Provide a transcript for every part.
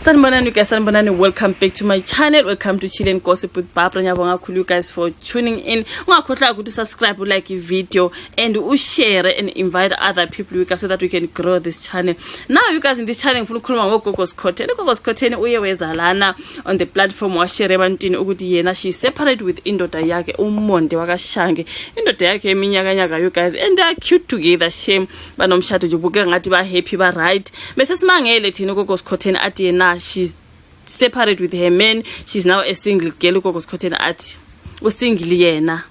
Sanibonani, welcome back to my channel. Welcome to Chill and Gossip with Barbara. Ngiyabonga kakhulu you guys for tuning in. Ungakhohlwa ukuthi subscribe, like video and share and invite other people so that we can grow this channel. Now you guys in this channel ngifuna ukukhuluma ngoGogo Skhotheni. Gogo Skhotheni uye wezalana on the platform wa share ebantwini ukuthi yena she separate with indoda yakhe umonde wakashange. Indoda yakhe eminyaka you guys and they are cute together. Shame banomshado nje buke ngathi ba happy ba right. Bese simangele thina uGogo Skhotheni athi yena she's separate with her man. She's now a single girl. Gogo Skhotheni athi usingle yena.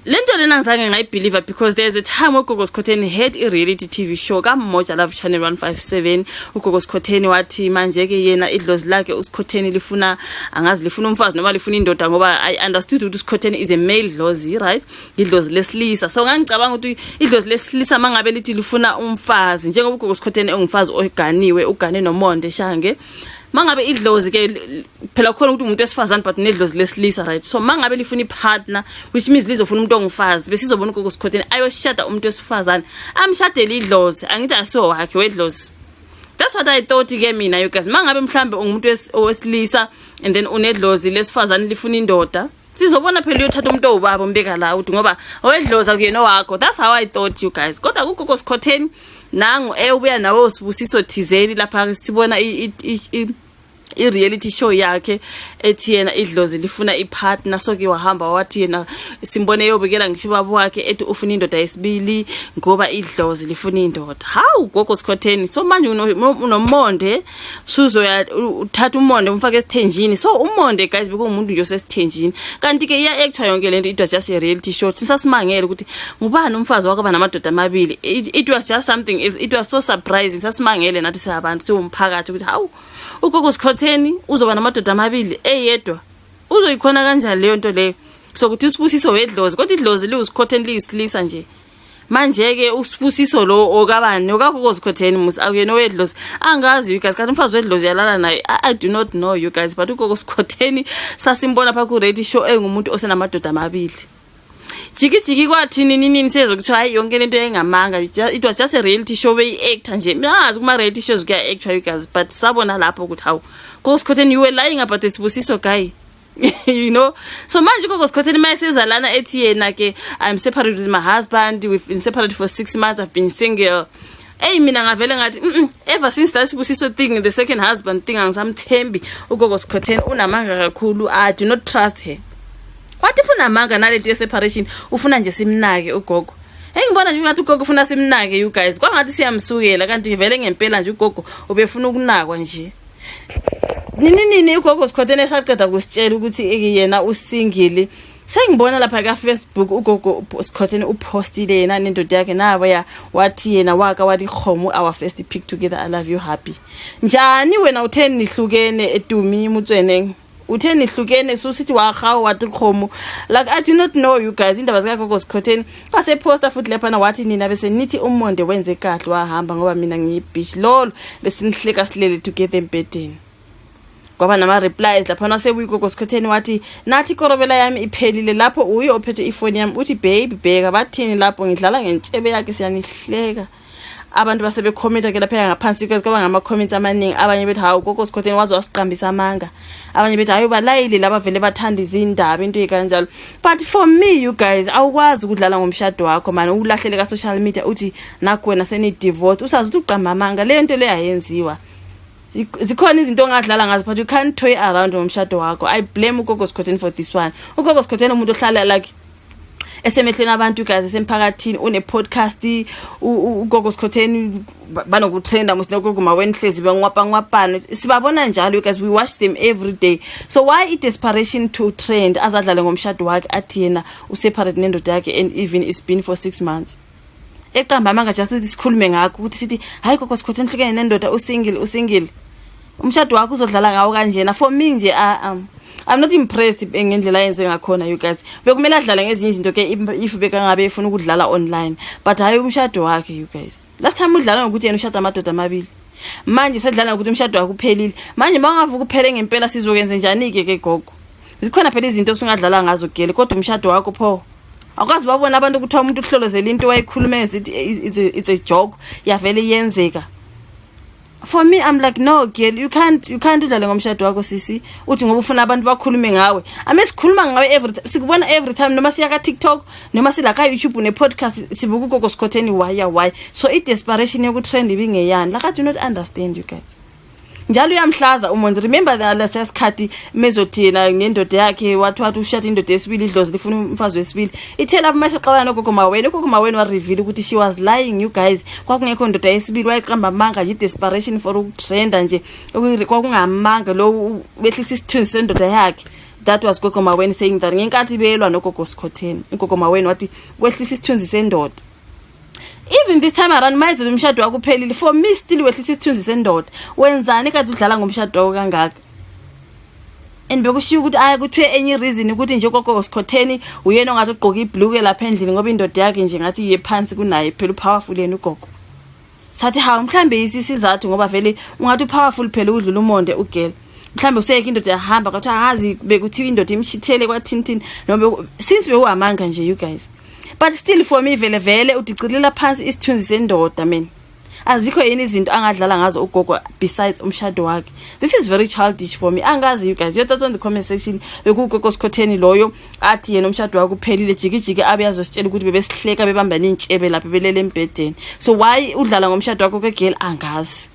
Lento lena ngizange ngayibelieve because there's a time uGogo Skhotheni had a reality TV show kaMoja Love Channel 157. uGogo Skhotheni wathi manje ke yena idlozi lakhe uSkhotheni lifuna angazi lifuna umfazi noma lifuna indoda ngoba I understood ukuthi uSkhotheni is a male dlozi, right? Idlozi lesilisa. So ngangicabanga ukuthi idlozi lesilisa mangabe lithi lifuna umfazi njengoba uGogo Skhotheni engumfazi oganiwe ugane nomonde shange. Mangabe idlozi ke phela khona ukuthi umuntu esifazana but nedlozi lesilisa, right? So mangabe lifuna ipartner which means lizofuna umuntu ongufazi bese sizobona uGogo Skhotheni ayoshada umuntu esifazana amshadele idlozi angithi asiwo wakhe wedlozi. That's what I thought ke mina you guys. Mangabe mhlambe ungumuntu owesilisa and then unedlozi lesifazana lifuna indoda sizobona phela uyothatha umuntu owubaba umbeka la uthi ngoba owedloza kuyena wakho. That's how I thought you guys. Kodwa uGogo Skhotheni nangu ubuya nawe usibusiso thizeli lapha sibona i-reality show yakhe ethi yena idlozi lifuna ipartner. So ke wahamba wathi yena simbone yobekela ngisho babo wakhe ethi ufuna indoda yesibili ngoba idlozi lifuna indoda. How Gogo Skhotheni? So manje unomonde suzo uthatha umonde umfake esithenjini. So umonde guys bekumuntu nje osesithenjini kanti ke iya actually yonke lento it was just a reality show. Sisasimangele ukuthi ngubani umfazi wakhe banamadoda amabili. It was just something, it was so surprising. Sasimangele nathi sabantu siwumphakathi ukuthi how uGogo Skhotheni uzoba namadoda amabili eyedwa uzoyikhona kanjani leyo nto leyo. So kuthi usibusiso wedlozi kodwa idlozi liuSkhotheni liyisilisa nje. Manje ke usibusiso lo okabani okaGogo Skhotheni musi akuyena wedlozi angazi you guys kanti umfazi wedlozi yalala naye. I do not know you guys but uGogo Skhotheni sasimbona pha ku reality show engumuntu osenamadoda amabili. Jiki kwathini nini sizo kuthi hayi yonke lento engamanga. It was just a reality show we actor nje. Mina kuma reality shows kuya actor you guys but sabona lapho ukuthi hawu Gogo Skhotheni you were lying about this busiso guy. You know, so manje Gogo Skhotheni mayesezalana ethi yena ke I'm separated with my husband, we've been separated for 6 months, I've been single. Mina ngavele ngathi ever since that busiso thing, the second husband thing angisamthembi uGogo Skhotheni unamanga kakhulu. I do not trust her. Wathi ufuna amanga nalento ye separation ufuna nje simnake uGogo. Ngibona nje ngathi uGogo ufuna simnake you guys. Kwangathi siyamsukela kanti vele ngempela nje uGogo ubefuna ukunakwa nje. Nini uGogo Skhotheni esaqeda kusitshela ukuthi yena usingile. Sengibona lapha ka Facebook uGogo Skhotheni upostile yena nendoda yakhe naba wathi yena waka wathi khomo our first pic together I love you happy. Njani wena utheni nihlukene edumi mutswene? Utheni hlukene susithi wahawo wathi khomo. Like I do not know you guys indaba zika Gogo Skhotheni base poster futhi lapha na wathi nina bese nithi umonde wenze kahle wahamba ngoba mina ngiyibhish lolo bese nihleka silele together empedeni. Ngoba nama replies lapha na sebuyiGogo Skhotheni wathi nathi korobela yami iphelile lapho uye ophethe ifoni yami uthi baby bheka bathini lapho ngidlala ngentshebe yakhe siyanihleka. Abantu basebe comment ke lapha ngaphansi because kwaba ngama comments amaningi abanye bethi hawu Gogo Skhotheni wazi wasiqambisa amanga. Abanye bethi hayi balayile laba vele bathanda izindaba into ekanjalo. But for me you guys awukwazi ukudlala ngomshado wakho man ukulahlele ka social media uthi nakho wena seni divorce usazi ukuthi uqamba amanga le nto le yayenziwa. Zikhona izinto ongadlala ngazo but you can't toy around ngomshado wakho. I blame uGogo Skhotheni for this one. uGogo Skhotheni umuntu ohlala like esemehlweni abantu guys esemphakathini une podcast uGogo Skhotheni banokutrenda musinogogo mawenhlezi bangwapana sibabona njalo guys we watch them every day. So why it desperation to trend azadlale ngomshado wakhe athi yena useparate nendoda yakhe and even it's been for 6 months. Eqamba amanga just sikhulume ngakho ukuthi sithi hayi Gogo Skhotheni hlukene nendoda usingle umshado wakho uzodlala ngawo kanjena. For me nje I'm not impressed ngendlela yenze ngakhona you guys. Bekumele adlale ngezinye izinto ke if beka ngabe efuna ukudlala online but hayi umshado wakhe you guys. Last time udlala ngokuthi yena ushada amadoda amabili. Manje sedlala ngokuthi umshado wakhe uphelile. Manje bangavuka uphele ngempela sizokwenza njani ke Gogo? Zikhona phela izinto usungadlala ngazo gele kodwa umshado wakho pho akwazi babona abantu ukuthi umuntu uhlolozela into wayikhuluma ezithi it's a joke yavele yenzeka. For me, I'm like, no girl, you can't udlale ngomshado wakho sisi uthi ngoba ufuna abantu bakhulume ngawe. Sikhuluma ngawe every time, sikubona every time, noma siya ka TikTok noma sila ka YouTube ne podcast sibuka Gogo Skhotheni why. So I desperation yoku trend ibingeyani. Like I do not understand you guys. Njalo uyamhlaza umonzi. Remember that last sikhathi mezothina ngendoda yakhe wathi ushada indoda yesibili idlozi lifuna umfazi wesibili. Ithela abamashaqabana nogogo maweni. Ugogo maweni wa reveal ukuthi she was lying you guys. Kwakungekho indoda yesibili wayiqamba amanga nje desperation for ukutrenda nje. Kwakungamanga lo wehlisa isithunzi sendoda yakhe. That was Gogo maweni saying that ngenkathi belwa noGogo Skhotheni. Ugogo maweni wathi wehlisa isithunzi sendoda. Even this time around mayizwe umshado wakho uphelile, for me still wehlisa isithunzi sendoda. Wenzani kade udlala ngomshado wakho kangaka? And bekushiya ukuthi kuthiwe enye reason ukuthi nje Gogo Skhotheni uyena ongathi ugqoka ibhluke lapha endlini ngoba indoda yakhe nje ngathi iye phansi kunaye phela upowerful yena ugogo. Sathi mhlambe isizathu ngoba vele ungathi upowerful phela udlula umonde ugela. Mhlambe useyeke indoda yahamba kwathi akazi bekuthiwa indoda imshithele kwathintini noma since bewuhamanga nje you guys. But still for me vele udicilela phansi isithunzi sendoda man. Azikho yini izinto angadlala ngazo ugogo besides umshado wakhe. This is very childish for me. Angazi you guys. Your thoughts on the comment section. Bekugogo Skhotheni loyo athi yena umshado wakhe uphelile jikijiki abe yazositshela ukuthi bebesihleka bebamba nintshebe lapha belele embedeni. So why udlala ngomshado wakhe girl angazi.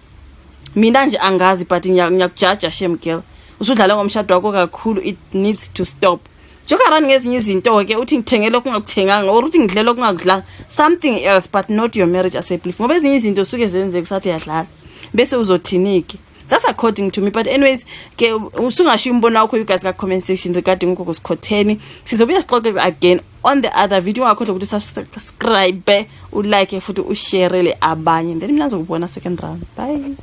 Mina nje angazi but ngiyakujaja shame girl. Usudlala ngomshado wakhe kakhulu, it needs to stop. Jokarani ngezinye izinto ke uthi ngithengele okungakuthenganga or uthi ngidlela okungakudlanga something else but not your marriage as a belief ngoba ezinye izinto suke zenzeke usathi uyadlala bese uzothiniki. That's according to me, but anyways ke usungashiya umbono wakho you guys ka comment section regarding Gogo Skhotheni. Sizobuya sixoxe again on the other video. Ungakhohlwa ukuthi subscribe, ulike futhi ushare le abanye, then mina ngizokubona second round. Bye.